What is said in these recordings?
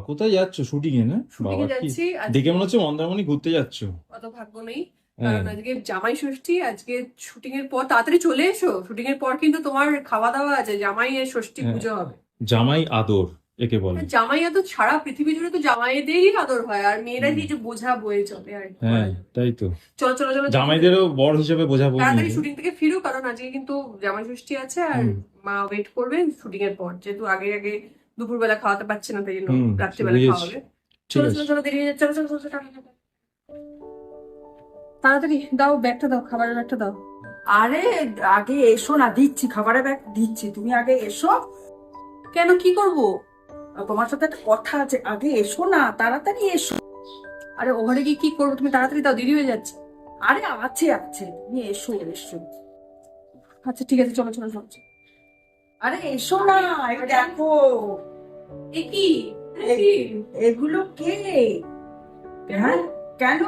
কোথায় যাচ্ছ? শুটিং এ না? শুটিং বাবা এ কি যাচ্ছি দেখে আজকে। মনে হচ্ছে মন্দারমণি ঘুরতে যাচ্ছ। অত ভাগ্য নেই, হ্যাঁ। কারণ আজকে জামাই ষষ্ঠী। আজকে শুটিং এর পর তাড়াতাড়ি চলে এসো। শুটিং এর পর কিন্তু তোমার খাওয়া দাওয়া আছে, জামাই এর ষষ্ঠী হ্যাঁ, পুজো হবে। জামাই আদর একে বলে। জামাই এত সারা পৃথিবী জুড়ে তো জামাইদেরই আদর হয়, আর মেয়েরা হুম। কি যে বোঝা বয়ে চলে আর কি হ্যাঁ করা যাবে। তাই তো, চলো চলো চলো, জামাইদেরও বর হিসেবে বোঝা বই নিয়ে তাড়াতাড়ি যায়। শুটিং থেকে ফিরো, কারণ আজকে কিন্তু জামাই ষষ্ঠী আছে আর হুম মা ওয়েট করবে শুটিং এর পর, যেহেতু আগে আগে দুপুরবেলা খাওয়াতে পারছে না, তাই জন্য হুম, রাত্রিবেলা বুঝেছি। খাওয়াবে। ঠিক চলো আছে। চলো চলো, দেরি হয়ে যাচ্ছে, চলো চলো চলো চলো, টাটা। তাড়াতাড়ি দাও ব্যাগটা, দাও খাবারের ব্যাগটা দাও। আরে আগে এসো না, দিচ্ছি খাবারের ব্যাগ দিচ্ছি, তুমি আগে এসো। কেন, কি করব? তোমার সাথে একটা কথা আছে, আগে এসো না, তাড়াতাড়ি এসো। আরে ওখানে গিয়ে কি করবো, তুমি তাড়াতাড়ি দাও, দেরি হয়ে যাচ্ছে। আরে আছে আছে, তুমি এসো এসো। আচ্ছা ঠিক আছে, চলো চলো চলো। আরে এসো না, এই দেখো। এ কি? এগুলো কে? হ্যাঁ, কেন?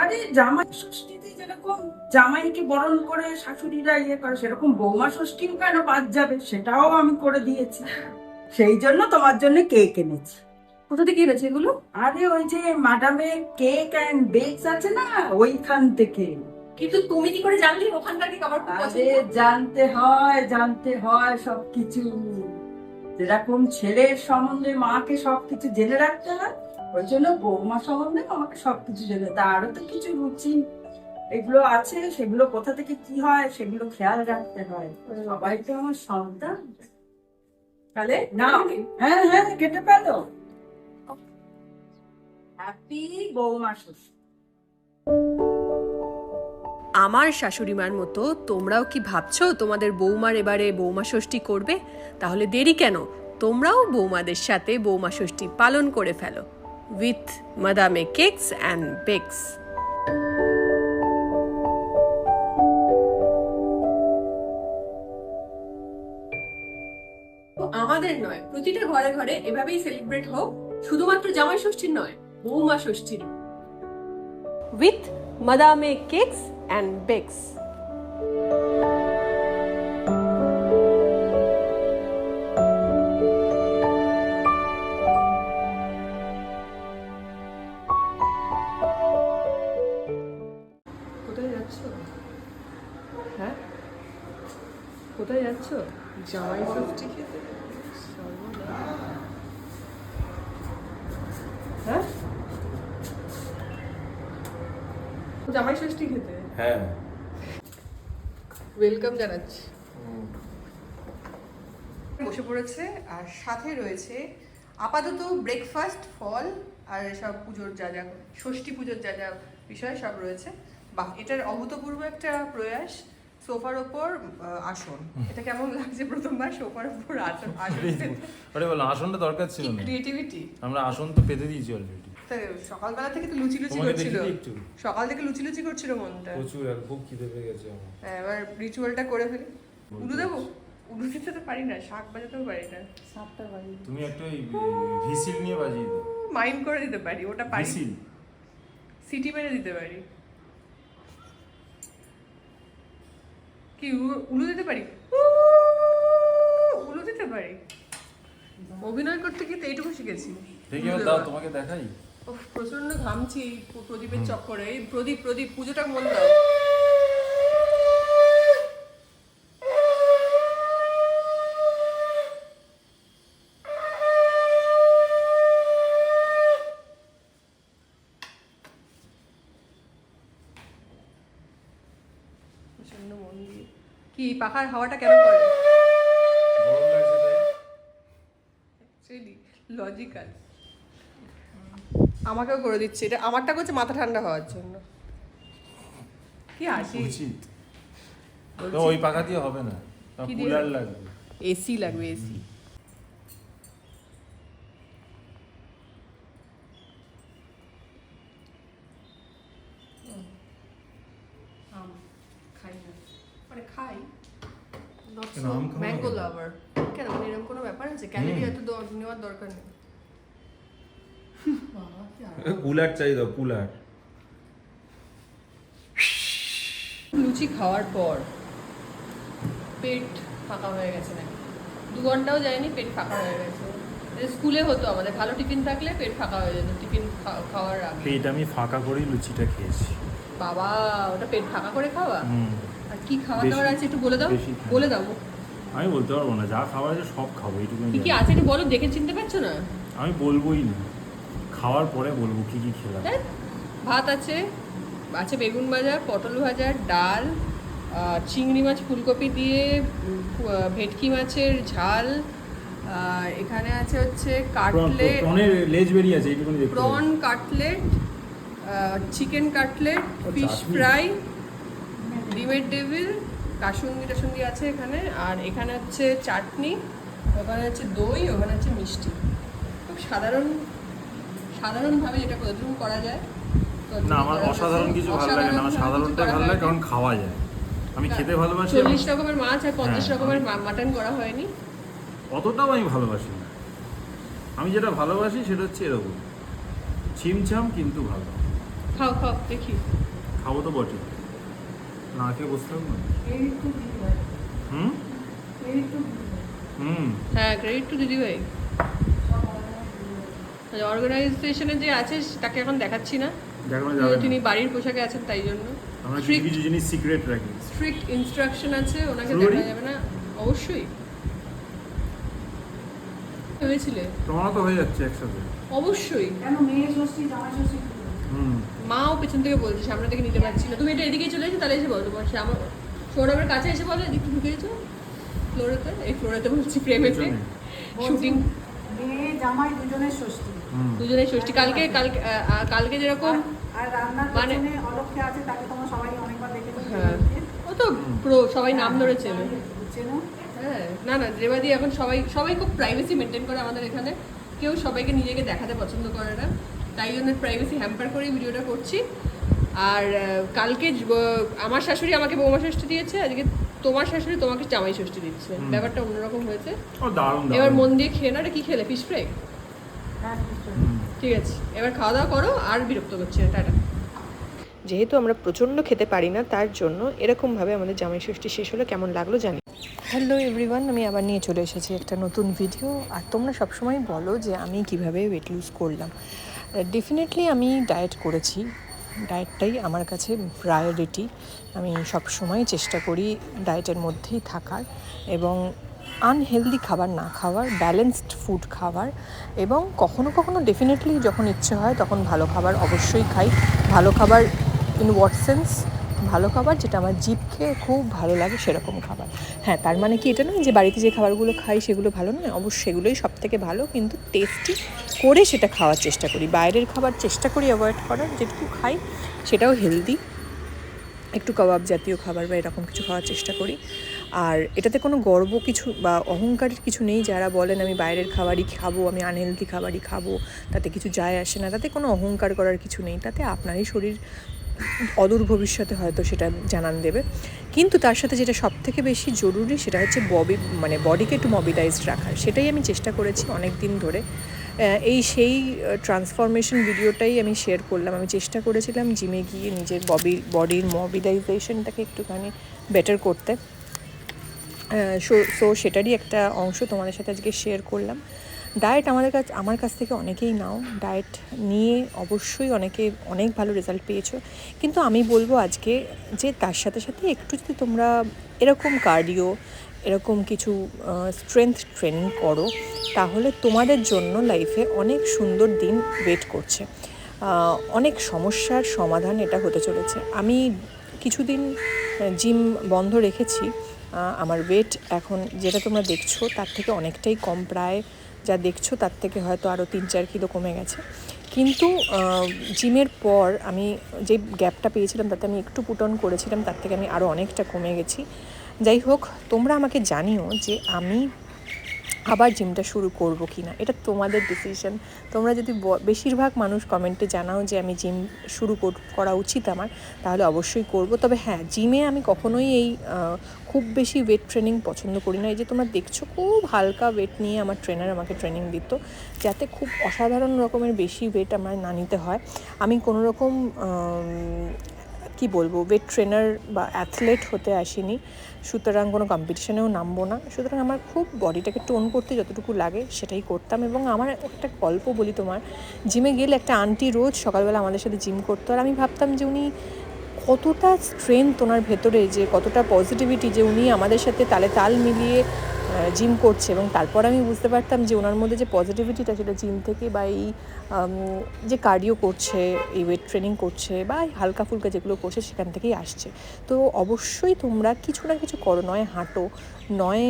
আরে জামাই ষষ্ঠীতে যেরকম জামাইকে বরণ করে শাশুড়িরা ইয়ে করে, সেরকম বৌমা ষষ্ঠীও কেন বাদ যাবে, সেটাও আমি করে দিয়েছি। সেই জন্য তোমার জন্য কেক এনেছি। কোথা থেকে এনেছে এগুলো? আরে ওই যে মাডামের কেক অ্যান্ড বেকস আছে না, ওইখান থেকে। কিন্তু তুমি কি করে জানলে ওখানকার কি আমার খুব আরে পছন্দ? জানতে হয় সবকিছু। যেরকম ছেলের সম্বন্ধে মাকে সবকিছু জেনে রাখতে হয়, ওই জন্য বৌমা সম্বন্ধে আমাকে সবকিছু জেনে, তারও তো কিছু রুচি এগুলো আছে, সেগুলো কোথা থেকে কি হয় সেগুলো খেয়াল রাখতে হয়। সবাই তো আমার সন্তান। তাহলে না, হ্যাঁ হ্যাঁ, কেটে পেলো। হ্যাপি বৌমা ষষ্ঠী। আমার শাশুড়িমার মতো তোমরাও কি ভাবছো তোমাদের বৌমার এবারে বৌমা ষষ্ঠী করবে? তাহলে দেরি কেন, তোমরাও বৌমাদের সাথে বৌমা ষষ্ঠী পালন করে ফেলো উইথ মাদামে কেকস অ্যান্ড বেকস। আমাদের নয়, প্রতিটা ঘরে ঘরে এভাবেই সেলিব্রেট হোক, শুধুমাত্র জামাই ষষ্ঠীর নয়, বৌমা ষষ্ঠীর উইথ মাদামে কেকস অ্যান্ড বেকস। কোথায় যাচ্ছ? হ্যাঁ, কোথায় যাচ্ছ? জামাই ষষ্ঠী খেতে? হ্যাঁ, জামাই ষষ্ঠী খেতে হ্যাঁ। ওয়েলকাম জানাচ্ছি। বসে পড়েছে, আর সাথে রয়েছে আপাতত ব্রেকফাস্ট, ফল আর সব পুজোর যা যা ষষ্ঠী পুজোর যা যা বিষয় সব রয়েছে। বাহ, এটার অভূতপূর্ব একটা প্রয়াস। সোফার ওপর আসন, এটা কেমন লাগছে প্রথমবার সোফার ওপর আসন? আরে বলো, আসনটা দরকার ছিল না, ক্রিয়েটিভিটি। আমরা আসন তো পেতে দিয়েছি অলরেডি। সকালবেলা থেকে তো লুচি লুচি তোমাকে করছিল, দেখি একটু, সকাল থেকে লুচি লুচি করছিল মনটা। প্রচুর আর খুব খিদে পেয়ে গেছে আমার। হ্যাঁ, এবার রিচুয়ালটা করে ফেলি। উলু দেবো? উলু দিতে তো পারি না, শাক বাজাতেও পারি না, সাতটা পারি। তুমি একটা ওই ভিসিল নিয়ে বাজিয়ে দাও। মাইন্ড করে দিতে পারি, ওটা পারি। ভিসিল সিটি মেরে দিতে পারি। কি উলু দিতে পারি? উলু দিতে পারি। অভিনয় করতে গিয়ে তো এইটুকু শিখেছি। দেখি উলু দাও, দেওয়া। তোমাকে দেখাই। ওহ, প্রচন্ড ঘামছি প্রদীপের চক্করে। এই প্রদীপ প্রদীপ, পুজোটা মন দাও। প্রচন্ড মন দিয়ে। কি পাখার হাওয়াটা কেন করে? গরম লাগছে তাই। Actually logical. আমাকেও করে দিচ্ছে এটা, আমারটা করছে মাথা ঠান্ডা হওয়ার জন্য। কি হাসি! উচিত তো ওই পাখা দিয়ে হবে না, কি দিয়ে? কুলার লাগবে। এসি লাগবে, এসি। খাই না, মানে খাই, কেন, আম খাও না ম্যাঙ্গো কেন? লাভার। কেন, মানে এরকম কোনো ব্যাপার আছে? ক্যালোরি এত নেওয়ার দরকার নেই। বাবা, কি আরাম। কুলার চাই দাও, কুলার। লুচি খাওয়ার পর পেট ফাঁকা হয়ে গেছে নাকি? 2 ঘন্টাও যায়নি, পেট ফাঁকা হয়ে গেছে। স্কুলে হতো আমাদের, ভালো টিফিন থাকলে পেট ফাঁকা হয়ে যেত টিফিন খাওয়ার আগে। পেট আমি ফাঁকা করেই লুচিটা খেয়েছি। বাবা, ওটা পেট ফাঁকা করে খাওয়া? আর কি খাওয়া বেশি- দাওয়ার আছে একটু বলে দাও, বেশি খাই। বলে দাও। আমি বলতে পারবো না, যা খাবার আছে সব খাবো, এইটুকু কি কি আছে একটু বলো, দেখে চিনতে পারছো না? আমি বলবোই না, খাওয়ার পরে বলবো কি কি খেলাম। হ্যাঁ, ভাত আছে, আছে বেগুন ভাজা, পটল ভাজা, ডাল, চিংড়ি মাছ ফুলকপি দিয়ে, ভেটকি মাছের ঝাল, আর এখানে আছে হচ্ছে কাটলেট, প্রনের লেজ বেরিয়ে আছে, এইটুকুনি দেখতে প্রন কাটলেট, চিকেন কাটলেট, ও, ফিশ চাটনি। ফ্রাই, ডিমের ডেভিল, কাসুন্দি টাসুন্দি আছে এখানে, আর এখানে হচ্ছে চাটনি, ওখানে হচ্ছে দই, ওখানে হচ্ছে মিষ্টি। খুব সাধারণভাবে যেটা কতটুকু করা যায় ততটুকু না, আমার করা অসাধারণ হয়েছে। কিছু ভালো লাগে না, আমার অসাধারণভাবে সাধারণটাই কিছু ভালো করা লাগে, কারণ হয়নি। খাওয়া যায়। আমি খেতে ভালোবাসি। 40 রকমের মাছ আর 50 হ্যাঁ, রকমের মাটন করা হয়নি। অতটাও আমি ভালোবাসি না। আমি যেটা ভালোবাসি সেটা হচ্ছে এরকম ছিমছাম কিন্তু ভালো। খাও খাও দেখি। খাবো তো বটে, না খেয়ে বসতে হবে না। একটু দিতে হয়, হুম একটু দিতে হয়। হুম হ্যাঁ, ক্রেডিট টু দিদি ভাই। অর্গানাইজেশনে যে আছে তাকে এখন দেখাচ্ছি না, দেখানো যাবে তিনি না। বাড়ির পোশাকে আছেন তাই জন্য। আমরা কিছু কিছু জিনিস সিক্রেট রাখি। স্ট্রিক্ট ইনস্ট্রাকশন আছে, ওনাকে Fluorine? দেখা যাবে না। অবশ্যই হয়েছিলে, তোমারও তো হয়ে যাচ্ছে একসাথে। অবশ্যই। কেন মেয়ে ষষ্ঠী জামাই ষষ্ঠী কি করে? হুম মাও পেছন থেকে বলছে, সামনে থেকে নিতে পারছি না, তুমি এটা এদিকেই চলে এসো, তাহলে এসে বলো। তোমার আমার সৌরভের কাছে এসে বলো, এদিকে ঢুকেছো ফ্লোরেতে, এই ফ্লোরেতে বলছি প্রেমেতে, পেছনে। শুটিং মেয়ে জামাই দুজনের ষষ্ঠী। হুম দুজনেই ষষ্ঠী। কালকে যেরকম আর রান্নার মানে- পেছনে অলক্ষ্যে আছে, তাকে তোমরা সবাই অনেকবার দেখেছো। হ্যাঁ, ও তো প্রো, সবাই নাম ধরে চেনে। চেনো? হ্যাঁ, না না, রেবাদি এখন সবাই খুব প্রাইভেসি মেনটেন করে আমাদের এখানে, কেউ সবাইকে নিজেকে দেখাতে পছন্দ করে না, তাই জন্য প্রাইভেসি হ্যাম্পার করেই ভিডিওটা করছি। আর কালকে আমার শাশুড়ি আমাকে বৌমা ষষ্ঠী দিয়েছে, আজকে তোমার শাশুড়ি তোমাকে জামাই ষষ্ঠী দিচ্ছে। ব্যাপারটা অন্যরকম হয়েছে। ও দারুণ এবার দারুণ। মন দিয়ে খেয়ে না। এটা কি খেলে? Fish fry? হ্যাঁ, নিশ্চয়ই। হুম। ঠিক আছে, এবার খাওয়া দাওয়া করো, আর বিরক্ত করছি না, টাটা। যেহেতু আমরা প্রচণ্ড খেতে পারি না, তার জন্য এরকমভাবে আমাদের জামাই ষষ্ঠী শেষ হলো। কেমন লাগলো জানি। হ্যালো এভরিওয়ান, আমি আবার নিয়ে চলে এসেছি একটা নতুন ভিডিও। আর তোমরা সবসময় বলো যে আমি কিভাবে ওয়েট লুজ করলাম। ডেফিনেটলি আমি ডায়েট করেছি, ডায়েটটাই আমার কাছে প্রায়োরিটি। আমি সবসময় চেষ্টা করি ডায়েটের মধ্যেই থাকার এবং আনহেলদি খাবার না খাওয়ার, ব্যালেন্সড ফুড খাওয়ার, এবং কখনো কখনো ডেফিনেটলি যখন ইচ্ছে হয় তখন ভালো খাবার অবশ্যই খাই। ভালো খাবার ইন হোয়াট সেন্স? ভালো খাবার যেটা আমার জিভকে খুব ভালো লাগে সেরকম খাবার। হ্যাঁ, তার মানে কি এটা নয় যে বাড়িতে যে খাবারগুলো খাই সেগুলো ভালো নয়, অবশ্যই সেগুলোই সব থেকে ভালো, কিন্তু টেস্টি করে সেটা খাওয়ার চেষ্টা করি। বাইরের খাবার চেষ্টা করি অ্যাভয়েড করার, যেটুকু খাই সেটাও হেলদি, একটু কাবাব জাতীয় খাবার বা এরকম কিছু খাওয়ার চেষ্টা করি। আর এটাতে কোনো গর্ব কিছু বা অহংকারের কিছু নেই। যারা বলেন আমি বাইরের খাবারই খাবো, আমি আনহেলদি খাবারই খাবো, তাতে কিছু যায় আসে না, তাতে কোনো অহংকার করার কিছু নেই। তাতে আপনারই শরীর অদূর ভবিষ্যতে হয়তো সেটা জানান দেবে। কিন্তু তার সাথে যেটা সবথেকে বেশি জরুরি সেটা হচ্ছে বডিকে একটু মবিলাইজড রাখার। সেটাই আমি চেষ্টা করেছি অনেক দিন ধরে। সেই ট্রান্সফরমেশন ভিডিওটাই আমি শেয়ার করলাম। আমি চেষ্টা করেছিলাম জিমে গিয়ে নিজের বডির মবিলাইজেশনটাকে একটুখানি বেটার করতে। সো সেটারই একটা অংশ তোমাদের সাথে আজকে শেয়ার করলাম। ডায়েট আমার কাছ থেকে অনেকেই নাও, ডায়েট নিয়ে অবশ্যই অনেক ভালো রেজাল্ট পেয়েছো, কিন্তু আমি বলবো আজকে যে তার সাথে সাথে একটু যদি তোমরা এরকম কার্ডিও, এরকম কিছু স্ট্রেংথ ট্রেনিং করো, তাহলে তোমাদের জন্য লাইফে অনেক সুন্দর দিন ওয়েট করছে। অনেক সমস্যার সমাধান এটা হতে চলেছে। আমি কিছুদিন জিম বন্ধ রেখেছি। আমার ওয়েট এখন যেটা তোমরা দেখছো তার থেকে অনেকটাই কম, প্রায় যা দেখছো তার থেকে হয়তো আরও 3-4 কিলো কমে গেছে। কিন্তু জিমের পর আমি যে গ্যাপটা পেয়েছিলাম তাতে আমি একটু পুট অন করেছিলাম, তার থেকে আমি আরও অনেকটা কমে গেছি। যাই হোক, তোমরা আমাকে জানিও যে আমি আবার জিমটা শুরু করব কি না, এটা তোমাদের ডিসিশন। তোমরা যদি বেশিরভাগ মানুষ কমেন্টে জানাও যে আমি জিম শুরু করা উচিত আমার, তাহলে অবশ্যই করব। তবে হ্যাঁ, জিমে আমি কখনোই এই খুব বেশি ওয়েট ট্রেনিং পছন্দ করি না। এই যে তোমরা দেখছো খুব হালকা ওয়েট নিয়ে আমার ট্রেনার আমাকে ট্রেনিং দিত, যাতে খুব অসাধারণ রকমের বেশি ওয়েট আমার না নিতে হয়। আমি কোনো রকম কি বলবো, ওয়েট ট্রেনার বা অ্যাথলেট হতে আসিনি, সুতরাং কোনো কম্পিটিশনেও নামবো না। সুতরাং আমার খুব বডিটাকে টোন করতে যতটুকু লাগে সেটাই করতাম। এবং আমার একটা গল্প বলি তোমার, জিমে গেলে একটা আন্টি রোজ সকালবেলা আমাদের সাথে জিম করতো, আর আমি ভাবতাম যে উনি কতটা স্ট্রেংথ ওনার ভেতরে, যে কতটা পজিটিভিটি, যে উনি আমাদের সাথে তালে তাল মিলিয়ে জিম করছে। এবং তারপর আমি বুঝতে পারতাম যে ওনার মধ্যে যে পজিটিভিটিটা, সেটা জিম থেকে বা এই যে কার্ডিও করছে, এই ওয়েট ট্রেনিং করছে বা হালকা ফুলকা যেগুলো করছে সেখান থেকেই আসছে। তো অবশ্যই তোমরা কিছু না কিছু করো, নয় হাঁটো, নয়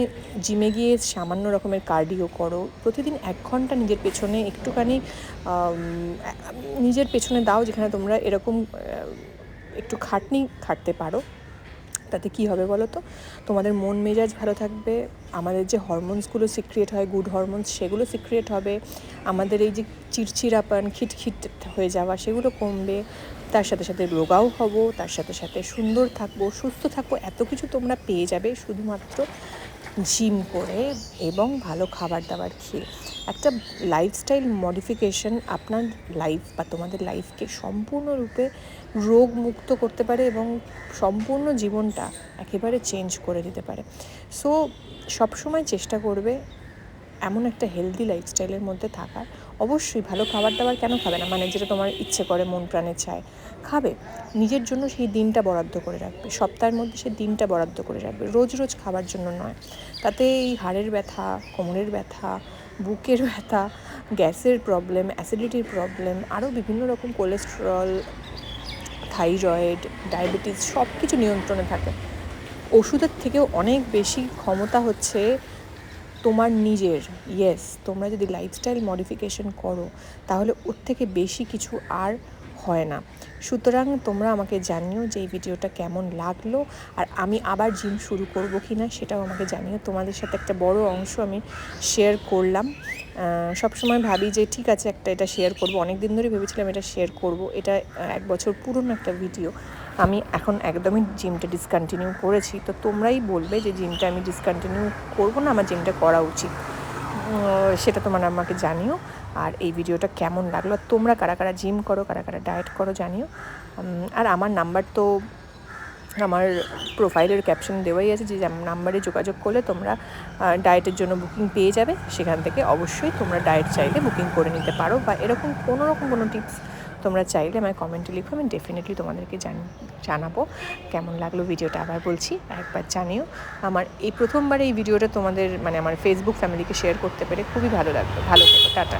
জিমে গিয়ে সামান্য রকমের কার্ডিও করো, প্রতিদিন 1 ঘন্টা নিজের পেছনে একটুখানি নিজের পেছনে দাও, যেখানে তোমরা এরকম একটু খাটতে পারো। তাতে কী হবে বলো তো, তোমাদের মন মেজাজ ভালো থাকবে, আমাদের যে হরমোনসগুলো সিক্রিয়েট হয়, গুড হরমোনস, সেগুলো সিক্রিয়েট হবে, আমাদের এই যে চিড়চিড়াপন, খিটখিট হয়ে যাওয়া, সেগুলো কমবে, তার সাথে সাথে রোগাও হব, তার সাথে সাথে সুন্দর থাকবো, সুস্থ থাকবো। এত কিছু তোমরা পেয়ে যাবে শুধুমাত্র জিম করে এবং ভালো খাবার দাবার খেয়ে। একটা লাইফস্টাইল মডিফিকেশন আপনার লাইফ বা তোমাদের লাইফকে সম্পূর্ণরূপে রোগমুক্ত করতে পারে এবং সম্পূর্ণ জীবনটা একেবারে চেঞ্জ করে দিতে পারে। সো সবসময় চেষ্টা করবে এমন একটা হেলদি লাইফস্টাইলের মধ্যে থাকার। অবশ্যই ভালো খাবার দাবার কেন খাবে না, মানে যেটা তোমার ইচ্ছে করে, মন প্রাণে চায়, খাবে। নিজের জন্য সেই দিনটা বরাদ্দ করে রাখবে, সপ্তাহের মধ্যে সেই দিনটা বরাদ্দ করে রাখবে, রোজ রোজ খাবার জন্য নয়। তাতে এই হাড়ের ব্যথা, কোমরের ব্যথা, বুকের ব্যথা, গ্যাসের প্রবলেম, অ্যাসিডিটির প্রবলেম, আরও বিভিন্ন রকম কোলেস্টেরল, থাইরয়েড, ডায়াবেটিস, সব কিছু নিয়ন্ত্রণে থাকে। ওষুধের থেকেও অনেক বেশি ক্ষমতা হচ্ছে তোমার নিজের। ইয়েস, তোমরা যদি লাইফস্টাইল মডিফিকেশন করো তাহলে ওর থেকে বেশি কিছু আর হয় না। সুতরাং তোমরা আমাকে জানিও যে এই ভিডিওটা কেমন লাগলো, আর আমি আবার জিম শুরু করব কি না সেটাও আমাকে জানিও। তোমাদের সাথে একটা বড় অংশ আমি শেয়ার করলাম। সবসময় ভাবি যে ঠিক আছে একটা এটা শেয়ার করব, অনেক দিন ধরে ভেবেছিলাম এটা শেয়ার করব। এটা 1 বছর পুরনো একটা ভিডিও, আমি এখন একদমই জিমটা ডিসকন্টিনিউ করেছি। তো তোমরাই বলবে যে জিমটা আমি ডিসকন্টিনিউ করবো না, আমার জিমটা করা উচিত, সেটা তোমরা আমাকে জানিও। আর এই ভিডিওটা কেমন লাগলো, তোমরা কারা কারা জিম করো, কারা কারা ডায়েট করো জানিও। আর আমার নাম্বার তো আমার প্রোফাইলের ক্যাপশন দেওয়াই আছে, যে নাম্বারে যোগাযোগ করলে তোমরা ডায়েটের জন্য বুকিং পেয়ে যাবে। সেখান থেকে অবশ্যই তোমরা ডায়েট চাইলে বুকিং করে নিতে পারো, বা এরকম কোনো টিপস তোমরা চাইলে আমায় কমেন্টে লিখো, আমি ডেফিনেটলি তোমাদেরকে জানাবো কেমন লাগলো ভিডিওটা। আবার বলছি, একবার জানিও। আমার এই প্রথমবার এই ভিডিওটা তোমাদের মানে আমার ফেসবুক ফ্যামিলিকে শেয়ার করতে পেরে খুবই ভালো লাগলো। ভালো থেকো, টাটা।